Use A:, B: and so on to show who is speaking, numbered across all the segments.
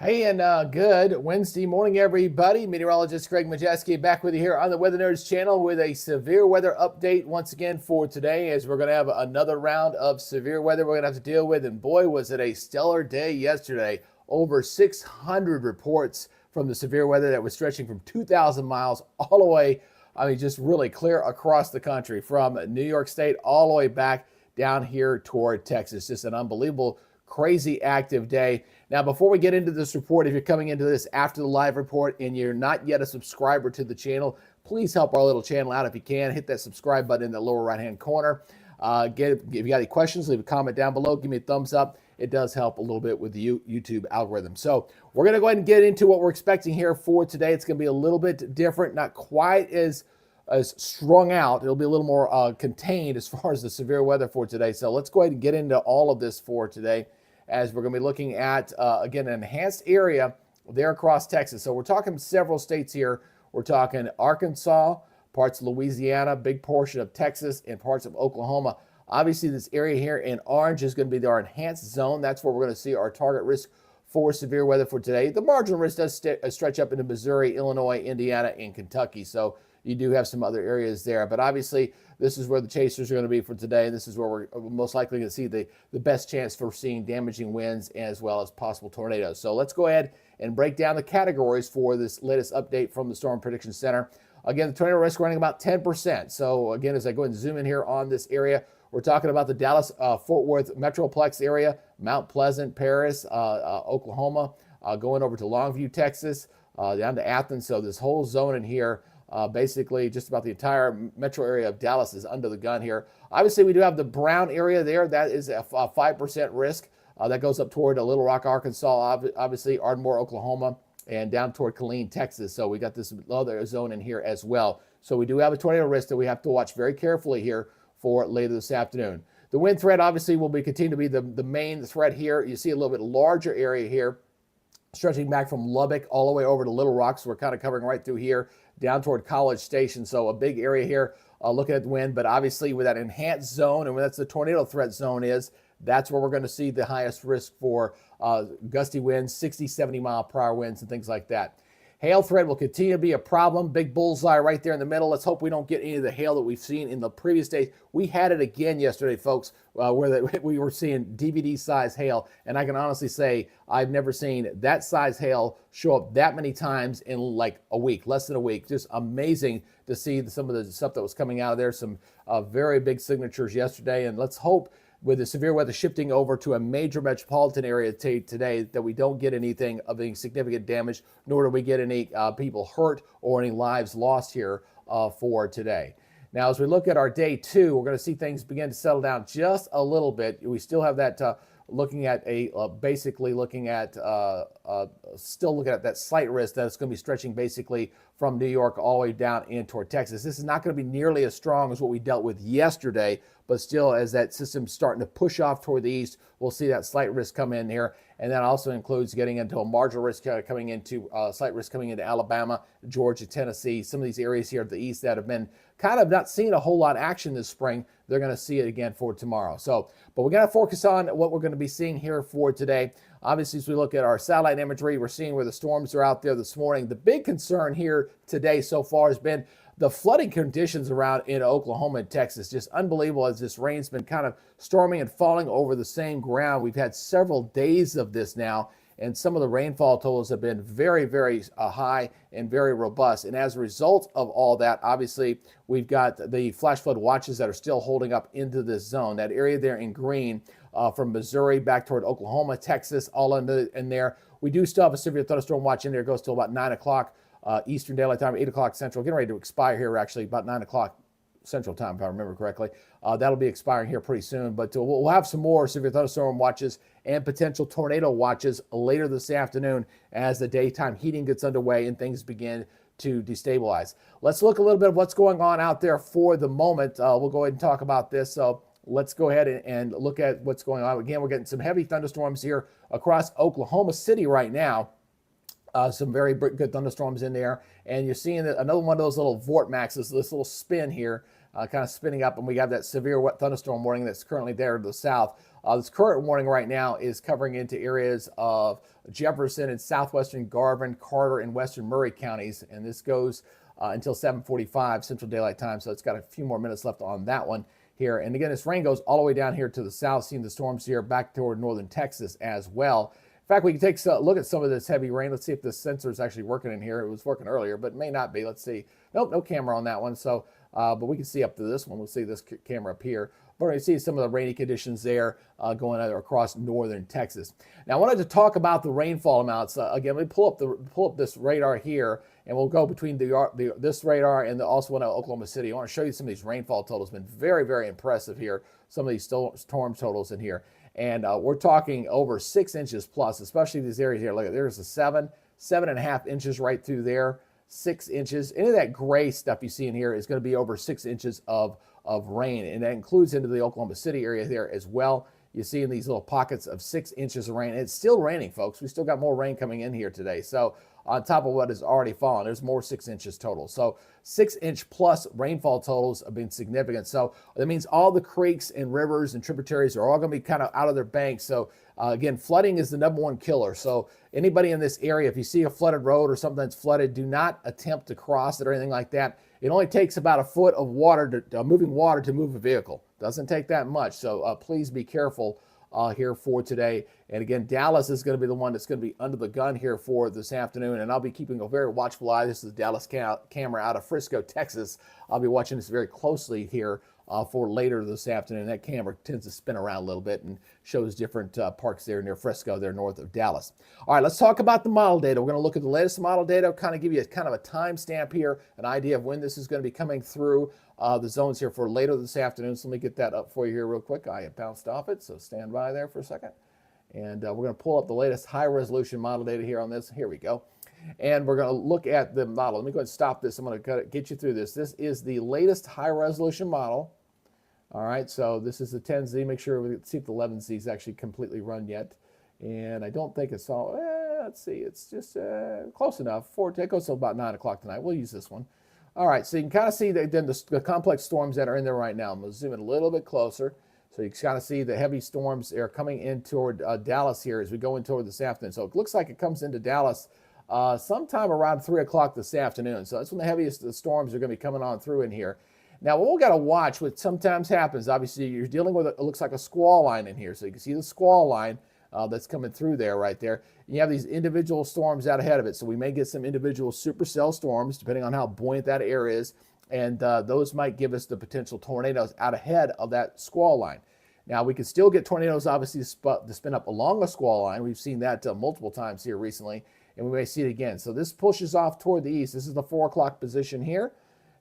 A: Hey, and good Wednesday morning, everybody. Meteorologist Greg Majeski back with you here on the Weather Nerds channel with a severe weather update once again for today, as we're going to have another round of severe weather we're going to have to deal with. And boy, was it a stellar day yesterday. Over 600 reports from the severe weather that was stretching from 2,000 miles all the way, just really clear across the country from New York State all the way back down here toward Texas. Just an unbelievable, crazy active day. Now, before we get into this report, if you're coming into this after the live report and you're not yet a subscriber to the channel, please help our little channel out if you can. Hit that subscribe button in the lower right-hand corner. If you got any questions, leave a comment down below. Give me a thumbs up. It does help a little bit with the YouTube algorithm. So we're going to go ahead and get into what we're expecting here for today. It's going to be a little bit different, not quite as strung out. It'll be a little more contained as far as the severe weather for today. So let's go ahead and get into all of this for today, as we're going to be looking at, again, an enhanced area there across Texas. So we're talking several states here. We're talking Arkansas, parts of Louisiana, big portion of Texas, and parts of Oklahoma. Obviously, this area here in orange is going to be our enhanced zone. That's where we're going to see our target risk for severe weather for today. The marginal risk does stretch up into Missouri, Illinois, Indiana, and Kentucky. So you do have some other areas there. But obviously, this is where the chasers are going to be for today. And this is where we're most likely going to see the best chance for seeing damaging winds as well as possible tornadoes. So let's go ahead and break down the categories for this latest update from the Storm Prediction Center. Again, the tornado risk running about 10%. So again, as I go and zoom in here on this area, we're talking about the Dallas-Fort Worth Metroplex area, Mount Pleasant, Paris, Oklahoma, going over to Longview, Texas, down to Athens. So this whole zone in here, basically just about the entire metro area of Dallas is under the gun here. Obviously, we do have the brown area there. That is a 5% risk. That goes up toward Little Rock, Arkansas, obviously Ardmore, Oklahoma, and down toward Killeen, Texas. So we got this other zone in here as well. So we do have a tornado risk that we have to watch very carefully here for later this afternoon. The wind threat obviously will continue to be the main threat here. You see a little bit larger area here, stretching back from Lubbock all the way over to Little Rock. So we're kind of covering right through here down toward College Station. So a big area here looking at the wind. But obviously with that enhanced zone, and that's the tornado threat zone is, that's where we're going to see the highest risk for gusty winds, 60, 70 mile per hour winds and things like that. Hail threat will continue to be a problem. Big bullseye right there in the middle. Let's hope we don't get any of the hail that we've seen in the previous days. We had it again yesterday, folks, where we were seeing DVD size hail. And I can honestly say I've never seen that size hail show up that many times in like a week, less than a week. Just amazing to see some of the stuff that was coming out of there. Some very big signatures yesterday. And let's hope, with the severe weather shifting over to a major metropolitan area today, that we don't get anything of any significant damage, nor do we get any people hurt or any lives lost here for today. Now, as we look at our day two, we're going to see things begin to settle down just a little bit. We still have that looking at still looking at that slight risk that's going to be stretching basically from New York all the way down in toward Texas. This is not going to be nearly as strong as what we dealt with yesterday, but still, as that system's starting to push off toward the east, we'll see that slight risk come in here. And that also includes getting into a marginal risk coming into slight risk coming into Alabama, Georgia, Tennessee. Some of these areas here at the east that have been kind of not seeing a whole lot of action this spring, they're going to see it again for tomorrow. So, but we're going to focus on what we're going to be seeing here for today. Obviously, as we look at our satellite imagery, we're seeing where the storms are out there this morning. The big concern here today so far has been the flooding conditions around in Oklahoma and Texas. Just unbelievable as this rain's been kind of storming and falling over the same ground. We've had several days of this now, and some of the rainfall totals have been very, very high and very robust. And as a result of all that, obviously, we've got the flash flood watches that are still holding up into this zone. That area there in green from Missouri back toward Oklahoma, Texas, all in there. We do still have a severe thunderstorm watch in there. It goes till about 9 o'clock. Eastern Daylight Time, 8 o'clock Central, getting ready to expire here actually about 9 o'clock Central Time, if I remember correctly. That'll be expiring here pretty soon, but we'll have some more severe thunderstorm watches and potential tornado watches later this afternoon as the daytime heating gets underway and things begin to destabilize. Let's look a little bit of what's going on out there for the moment. We'll go ahead and talk about this. So let's go ahead and look at what's going on. Again, we're getting some heavy thunderstorms here across Oklahoma City right now. Some very good thunderstorms in there. And you're seeing another one of those little vortexes, this little spin here kind of spinning up, and we have that severe wet thunderstorm warning that's currently there to the south. This current warning right now is covering into areas of Jefferson and southwestern Garvin, Carter, and western Murray counties, and this goes until 7:45 Central Daylight Time, so it's got a few more minutes left on that one here. And again, this rain goes all the way down here to the south, seeing the storms here back toward northern Texas as well. In fact, we can take a look at some of this heavy rain. Let's see if the sensor is actually working in here. It was working earlier, but it may not be. Let's see. Nope, no camera on that one. So, but we can see up to this one. We'll see this camera up here. But you see some of the rainy conditions there going across northern Texas. Now, I wanted to talk about the rainfall amounts. Again, let me pull up this radar here, and we'll go between this radar and the also one at Oklahoma City. I want to show you some of these rainfall totals. Been very, very impressive here. Some of these storm totals in here. And we're talking over 6 inches plus, especially these areas here. Look, there's a 7.5 inches right through there, 6 inches. Any of that gray stuff you see in here is going to be over 6 inches of rain, and that includes into the Oklahoma City area there as well. You see in these little pockets of 6 inches of rain. It's still raining, folks. We still got more rain coming in here today. So on top of what has already fallen, there's more 6 inches total. So 6 inch plus rainfall totals have been significant. So that means all the creeks and rivers and tributaries are all going to be kind of out of their banks. So again, flooding is the #1 killer. So anybody in this area, if you see a flooded road or something that's flooded, do not attempt to cross it or anything like that. It only takes about a foot of water, moving water, to move a vehicle. Doesn't take that much. So please be careful here for today. And again, Dallas is going to be the one that's going to be under the gun here for this afternoon. And I'll be keeping a very watchful eye. This is the Dallas camera out of Frisco, Texas. I'll be watching this very closely here for later this afternoon. That camera tends to spin around a little bit and shows different parks there near Frisco, there north of Dallas. All right, let's talk about the model data. We're going to look at the latest model data, kind of give you a kind of a timestamp here, an idea of when this is going to be coming through the zones here for later this afternoon. So let me get that up for you here real quick. I have bounced off it, so stand by there for a second. And we're going to pull up the latest high-resolution model data here on this. Here we go. And we're going to look at the model. Let me go ahead and stop this. I'm going to get you through this. This is the latest high-resolution model. All right, so this is the 10Z. Make sure we see if the 11Z is actually completely run yet. And I don't think it's all, let's see, it's just close enough. It goes till about 9 o'clock tonight. We'll use this one. All right, so you can kind of see the complex storms that are in there right now. I'm going to zoom in a little bit closer. So you can kind of see the heavy storms are coming in toward Dallas here as we go in toward this afternoon. So it looks like it comes into Dallas sometime around 3 o'clock this afternoon. So that's when the heaviest storms are going to be coming on through in here. Now, what we've got to watch, what sometimes happens, obviously, you're dealing with, it looks like a squall line in here. So you can see the squall line that's coming through there right there. You have these individual storms out ahead of it. So we may get some individual supercell storms, depending on how buoyant that air is. And those might give us the potential tornadoes out ahead of that squall line. Now, we can still get tornadoes, obviously, to spin up along a squall line. We've seen that multiple times here recently, and we may see it again. So this pushes off toward the east. This is the 4 o'clock position here.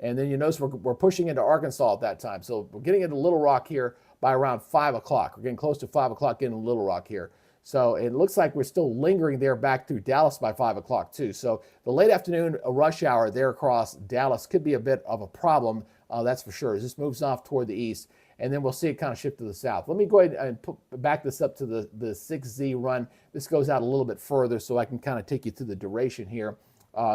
A: And then you notice we're pushing into Arkansas at that time. So we're getting into Little Rock here by around 5 o'clock. We're getting close to 5 o'clock getting into Little Rock here. So it looks like we're still lingering there back through Dallas by 5 o'clock too. So the late afternoon rush hour there across Dallas could be a bit of a problem, that's for sure, as this moves off toward the east. And then we'll see it kind of shift to the south. Let me go ahead and back this up to the 6Z run. This goes out a little bit further so I can kind of take you through the duration here.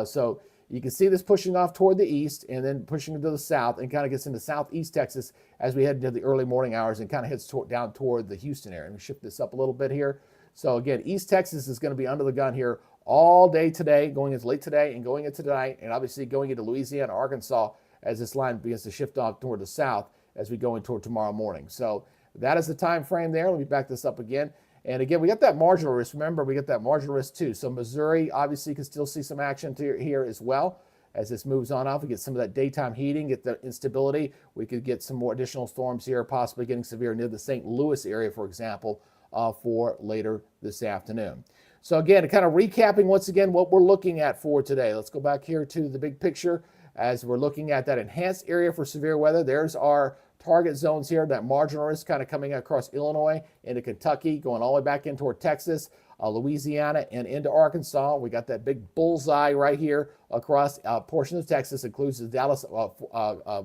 A: So you can see this pushing off toward the east and then pushing into the south and kind of gets into southeast Texas as we head into the early morning hours and kind of heads down toward the Houston area. Let me shift this up a little bit here. So again, East Texas is going to be under the gun here all day today, going into late today and going into tonight, and obviously going into Louisiana, Arkansas as this line begins to shift off toward the south as we go in toward tomorrow morning. So that is the time frame there. Let me back this up again. And again, we got that marginal risk. Remember, we got that marginal risk too. So Missouri obviously can still see some action here as well as this moves on off. We get some of that daytime heating, get the instability. We could get some more additional storms here, possibly getting severe near the St. Louis area, for example, for later this afternoon. So again, kind of recapping once again what we're looking at for today. Let's go back here to the big picture as we're looking at that enhanced area for severe weather. There's our target zones here, that marginal risk kind of coming across Illinois into Kentucky, going all the way back in toward Texas, Louisiana, and into Arkansas. We got that big bullseye right here across portions of Texas, includes the Dallas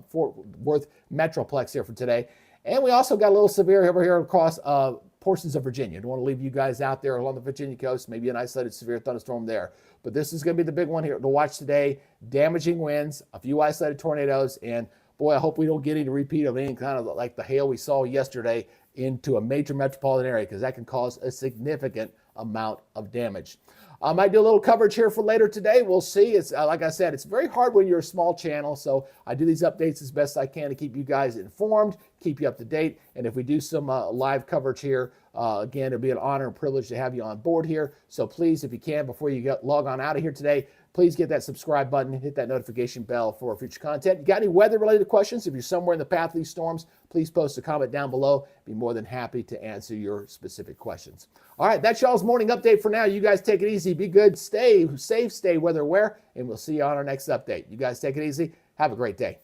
A: Fort Worth Metroplex here for today. And we also got a little severe over here across portions of Virginia. Don't want to leave you guys out there along the Virginia coast, maybe an isolated severe thunderstorm there. But this is going to be the big one here to watch today. Damaging winds, a few isolated tornadoes, and boy, I hope we don't get any repeat of any kind of like the hail we saw yesterday into a major metropolitan area, because that can cause a significant amount of damage. I might do a little coverage here for later today. We'll see. It's like I said, it's very hard when you're a small channel, so I do these updates as best I can to keep you guys informed, keep you up to date. And if we do some live coverage here, again, it'll be an honor and privilege to have you on board here. So please, if you can, before you log on out of here today, please get that subscribe button, hit that notification bell for future content. You got any weather-related questions? If you're somewhere in the path of these storms, please post a comment down below. Be more than happy to answer your specific questions. All right, that's y'all's morning update for now. You guys take it easy. Be good. Stay safe. Stay weather aware. And we'll see you on our next update. You guys take it easy. Have a great day.